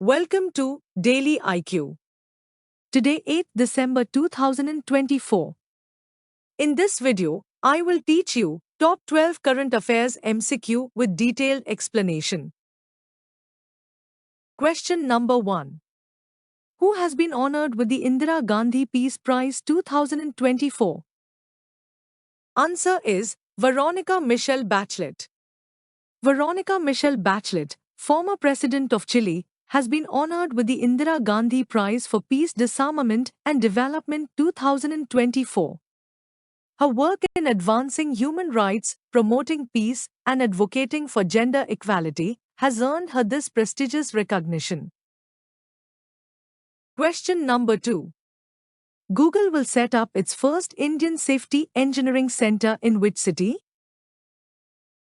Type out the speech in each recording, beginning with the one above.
Welcome to Daily IQ. Today 8th December 2024. In this video, I will teach you top 12 current affairs MCQ with detailed explanation. Question number 1. Who has been honored with the Indira Gandhi Peace Prize 2024? Answer is Veronica Michelle Bachelet. Veronica Michelle Bachelet, former president of Chile, has been honored with the Indira Gandhi Prize for Peace, Disarmament and Development 2024. Her work in advancing human rights, promoting peace, and advocating for gender equality has earned her this prestigious recognition. Question number 2. Google will set up its first Indian Safety Engineering Center in which city?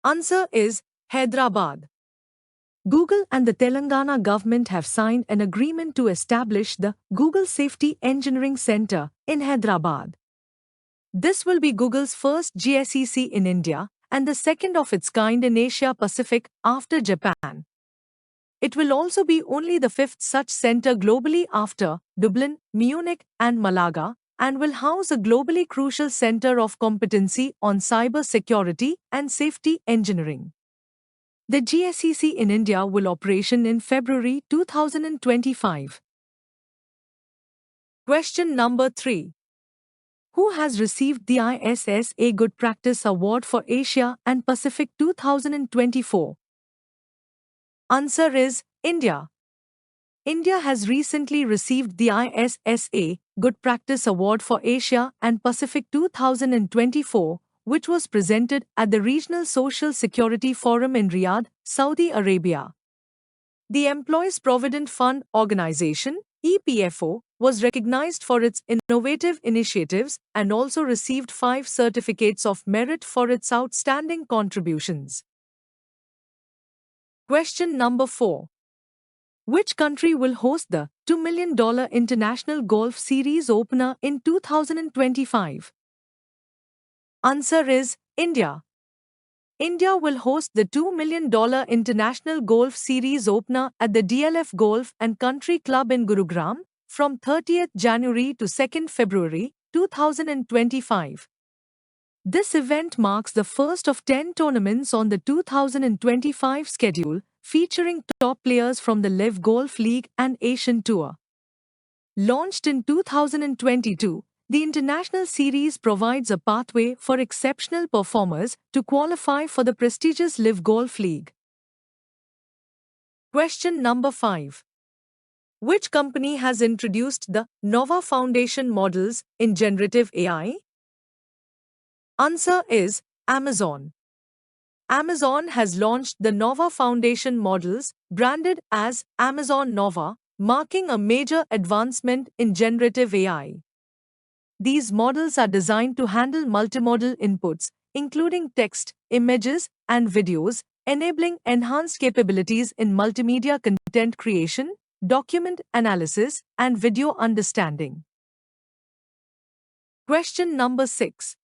Answer is Hyderabad. Google and the Telangana government have signed an agreement to establish the Google Safety Engineering Center in Hyderabad. This will be Google's first GSEC in India and the second of its kind in Asia Pacific after Japan. It will also be only the fifth such center globally after Dublin, Munich, and Malaga, and will house a globally crucial center of competency on cyber security and safety engineering. The GSEC in India will operation in February 2025. Question number 3. Who has received the ISSA Good Practice Award for Asia and Pacific 2024? Answer is India. India has recently received the ISSA Good Practice Award for Asia and Pacific 2024, which was presented at the Regional Social Security Forum in Riyadh, Saudi Arabia. The Employees Provident Fund Organization, EPFO, was recognized for its innovative initiatives and also received 5 certificates of merit for its outstanding contributions. Question number 4. Which country will host the $2 million International Golf Series opener in 2025? Answer is India. India will host the $2 million International Golf Series opener at the DLF Golf and Country Club in Gurugram from 30th January to 2nd February 2025. This event marks the first of 10 tournaments on the 2025 schedule, featuring top players from the LIV Golf League and Asian Tour. Launched in 2022, the International Series provides a pathway for exceptional performers to qualify for the prestigious LIV Golf League. Question number 5. Which company has introduced the Nova Foundation models in generative AI? Answer is Amazon. Amazon has launched the Nova Foundation models, branded as Amazon Nova, marking a major advancement in generative AI. These models are designed to handle multimodal inputs, including text, images, and videos, enabling enhanced capabilities in multimedia content creation, document analysis, and video understanding. Question number 6.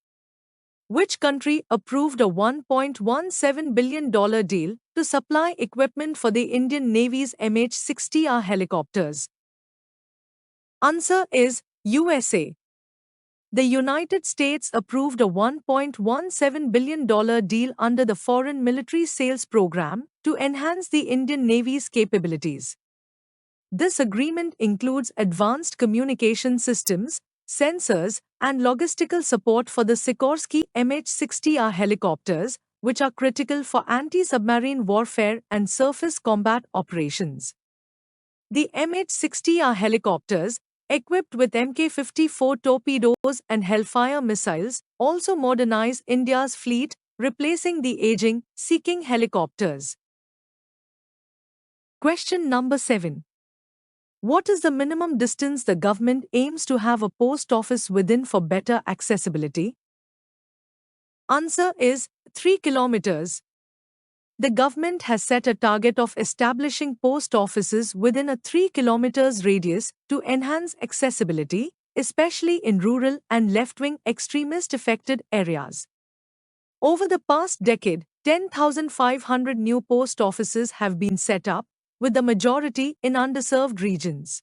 Which country approved a $1.17 billion deal to supply equipment for the Indian Navy's MH-60R helicopters? Answer is USA. The United States approved a $1.17 billion deal under the Foreign Military Sales Program to enhance the Indian Navy's capabilities. This agreement includes advanced communication systems, sensors, and logistical support for the Sikorsky MH-60R helicopters, which are critical for anti-submarine warfare and surface combat operations. The MH-60R helicopters, equipped with Mk-54 torpedoes and Hellfire missiles, also modernize India's fleet, replacing the aging, Sea-King helicopters. Question number 7. What is the minimum distance the government aims to have a post office within for better accessibility? Answer is 3 kilometers. The government has set a target of establishing post offices within a 3 kilometers radius to enhance accessibility, especially in rural and left-wing extremist-affected areas. Over the past decade, 10,500 new post offices have been set up, with the majority in underserved regions.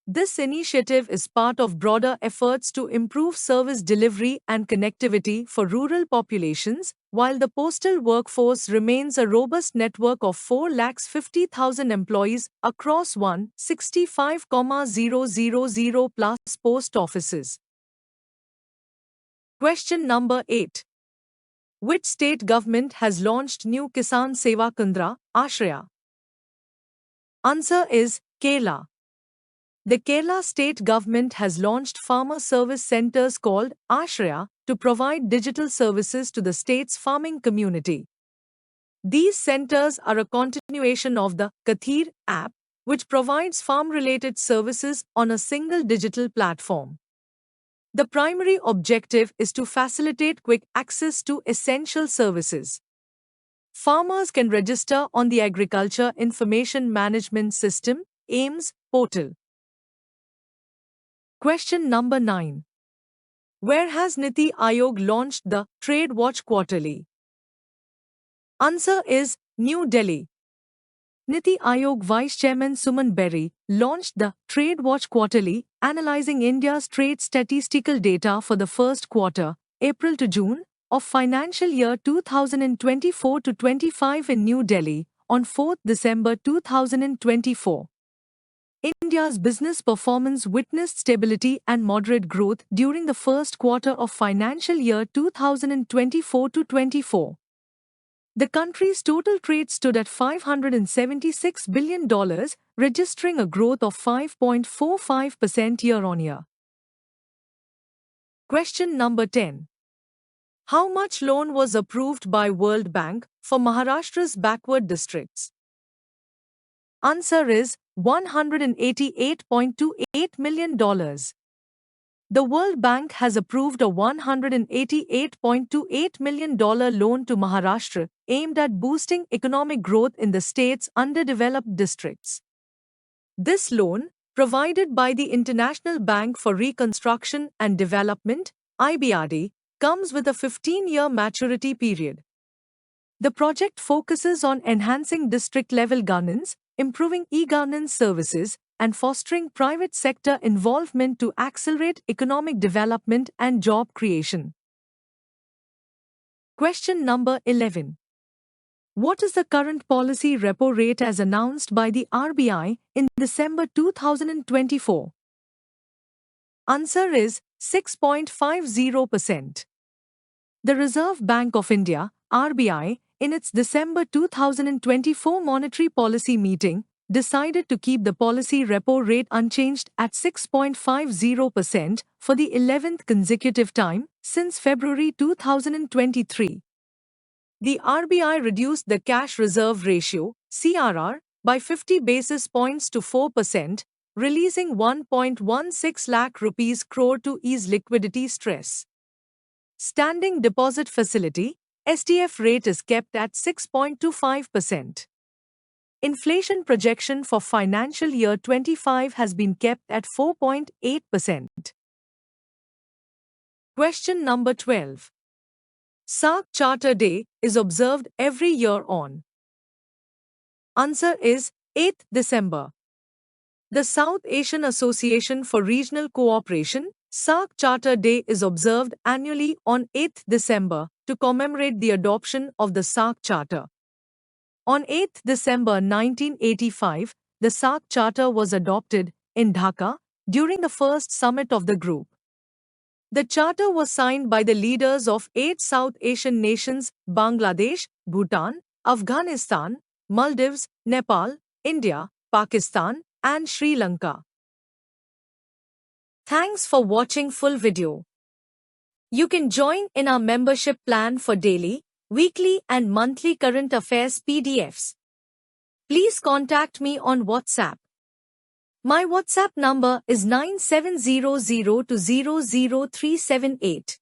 This initiative is part of broader efforts to improve service delivery and connectivity for rural populations, while the postal workforce remains a robust network of 450,000 employees across 165,000 plus post offices. Question number 8. Which state government has launched new Kisan Seva Kendra, Ashraya? Answer is Kerala. The Kerala state government has launched farmer service centers called Ashraya to provide digital services to the state's farming community. These centers are a continuation of the Kathir app, which provides farm-related services on a single digital platform. The primary objective is to facilitate quick access to essential services. Farmers can register on the Agriculture Information Management System (AIMS) portal. Question number 9. Where has Niti Aayog launched the Trade Watch Quarterly? Answer is New Delhi. Niti Aayog Vice Chairman Suman Berry launched the Trade Watch Quarterly, analyzing India's trade statistical data for the first quarter, April to June, of financial year 2024-25 in New Delhi on 4 December 2024. India's business performance witnessed stability and moderate growth during the first quarter of financial year 2024-24. The country's total trade stood at $576 billion, registering a growth of 5.45% year-on-year. Question number 10. How much loan was approved by World Bank for Maharashtra's backward districts? Answer is $188.28 million. The World Bank has approved a $188.28 million loan to Maharashtra aimed at boosting economic growth in the state's underdeveloped districts. This loan, provided by the International Bank for Reconstruction and Development (IBRD), comes with a 15-year maturity period. The project focuses on enhancing district-level governance, improving e-governance services, and fostering private sector involvement to accelerate economic development and job creation. Question number 11. What is the current policy repo rate as announced by the RBI in December 2024? Answer is 6.50%. The Reserve Bank of India, RBI, in its December 2024 monetary policy meeting, decided to keep the policy repo rate unchanged at 6.50% for the 11th consecutive time since February 2023. The RBI reduced the cash reserve ratio, CRR, by 50 basis points to 4%, releasing 1.16 lakh rupees crore to ease liquidity stress. Standing Deposit Facility, SDF rate is kept at 6.25%. Inflation projection for financial year 25 has been kept at 4.8%. Question number 12. SAARC Charter Day is observed every year on. Answer is 8th December. The South Asian Association for Regional Cooperation, SAARC Charter Day is observed annually on 8th December to commemorate the adoption of the SAARC Charter. On 8th December 1985, the SAARC Charter was adopted in Dhaka during the first summit of the group. The charter was signed by the leaders of 8 South Asian nations: Bangladesh, Bhutan, Afghanistan, Maldives, Nepal, India, Pakistan, and Sri Lanka. Thanks for watching full video. You can join in our membership plan for daily, weekly and monthly current affairs PDFs. Please contact me on WhatsApp. My WhatsApp number is 9700200378.